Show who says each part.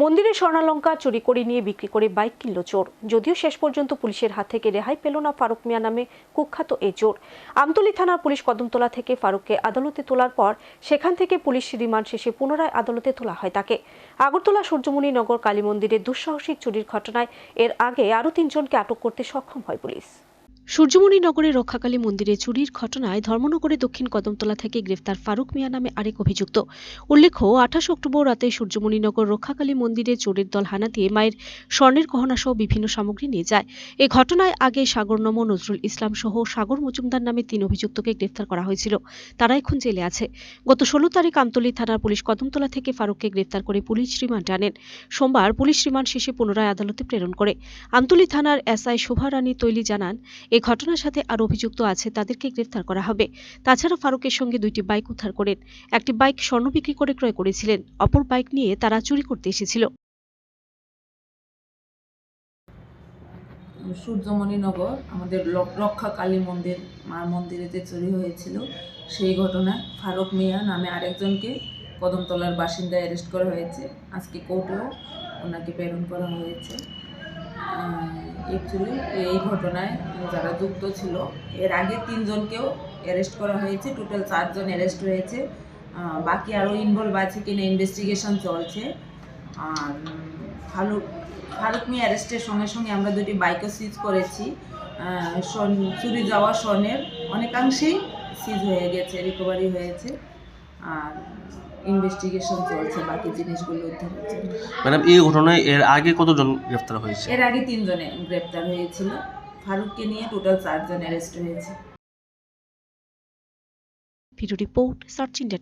Speaker 1: মন্দিরে স্বর্ণালঙ্কা চুরি করে নিয়ে বিক্রি করে বাইক কিনল চোর। যদিও শেষ পর্যন্ত পুলিশের হাত থেকে রেহাই পেল না ফারুক মিয়া নামে কুখ্যাত এই চোর। আমতলী থানার পুলিশ কদমতলা থেকে ফারুককে আদালতে তোলার পর সেখান থেকে পুলিশ রিমান্ড শেষে পুনরায় আদালতে তোলা হয় তাকে। আগরতলা সূর্যমণি নগর কালী মন্দিরে দুঃসাহসিক চুরির ঘটনায় এর আগে আরও 3 জনকে আটক করতে সক্ষম হয় পুলিশ। সূর্যমণি নগরে রক্ষাকালী মন্দিরে চুরির ঘটনায় ধর্মনগরে দক্ষিণ কদমতলা থেকে গ্রেফতার ফারুক মিয়া নামে আরেক অভিযুক্ত। উল্লেখ্য, 28 অক্টোবর রাতে সূর্যমণি নগর রক্ষাকালী মন্দিরে চোরের দল হানা দিয়ে মায়ের স্বর্ণের গহনা সহ বিভিন্ন সামগ্রী নিয়ে যায়। এই ঘটনায় আগে সাগর নম, নজরুল ইসলাম সহ সাগর মজুমদার নামে 3 অভিযুক্তকে গ্রেফতার করা হয়েছিল। তারা এখন জেলে আছে। গত 16 তারিখ আমতলী থানার পুলিশ কদমতলা থেকে ফারুককে গ্রেফতার করে পুলিশ রিমান্ডে আনেন। সোমবার পুলিশ রিমান্ড শেষে পুনরায় আদালতে প্রেরণ করে। আমতলী থানার এসআই শোভা রানী তৈলি জানান, এই ঘটনার সাথে আরো অভিযুক্ত আছে, তাদেরকে গ্রেফতার করা হবে। তাছাড়া ফারুকের সঙ্গে 2টি বাইক উদ্ধার করেন। একটি বাইক স্বর্ণ বিক্রি করে ক্রয় করেছিলেন, অপর বাইক নিয়ে তারা চুরি করতে এসেছিল।
Speaker 2: সূর্যমণি নগর আমাদের রক্ষা কালী মন্দির মার মন্দিরেতে চুরি হয়েছিল। সেই ঘটনায় ফারুক মিয়া নামে আরেকজনকে কদমতলার বাসিন্দা অ্যারেস্ট করা হয়েছে। আজকে কোর্টেও ওনাকে প্রেরণ করা হয়েছে। অ্যাকচুয়ালি এই ঘটনায় যারা যুক্ত ছিল এর আগে 3 জনকেও অ্যারেস্ট করা হয়েছে। টোটাল 4 জন অ্যারেস্ট হয়েছে। বাকি আরও ইনভলভ আছে কিনা ইনভেস্টিগেশন চলছে। আর ফারুক মিয়া অ্যারেস্টের সঙ্গে সঙ্গে আমরা 2টি বাইকও সিজ করেছি। চুরি যাওয়া স্বর্ণের অনেকাংশেই সিজ হয়ে গেছে, রিকভারি হয়েছে। আর ইনভেস্টিগেশন চলছে বাকি জিনিসগুলো উদ্ধারের জন্য।
Speaker 3: ম্যাডাম, এই ঘটনায় এর আগে কতজন গ্রেফতার হয়েছে?
Speaker 2: এর আগে 3 জনে গ্রেপ্তার হয়েছিল। ফারুককে নিয়ে টোটাল 4 জন অ্যারেস্ট হয়েছে।
Speaker 1: Video report search India.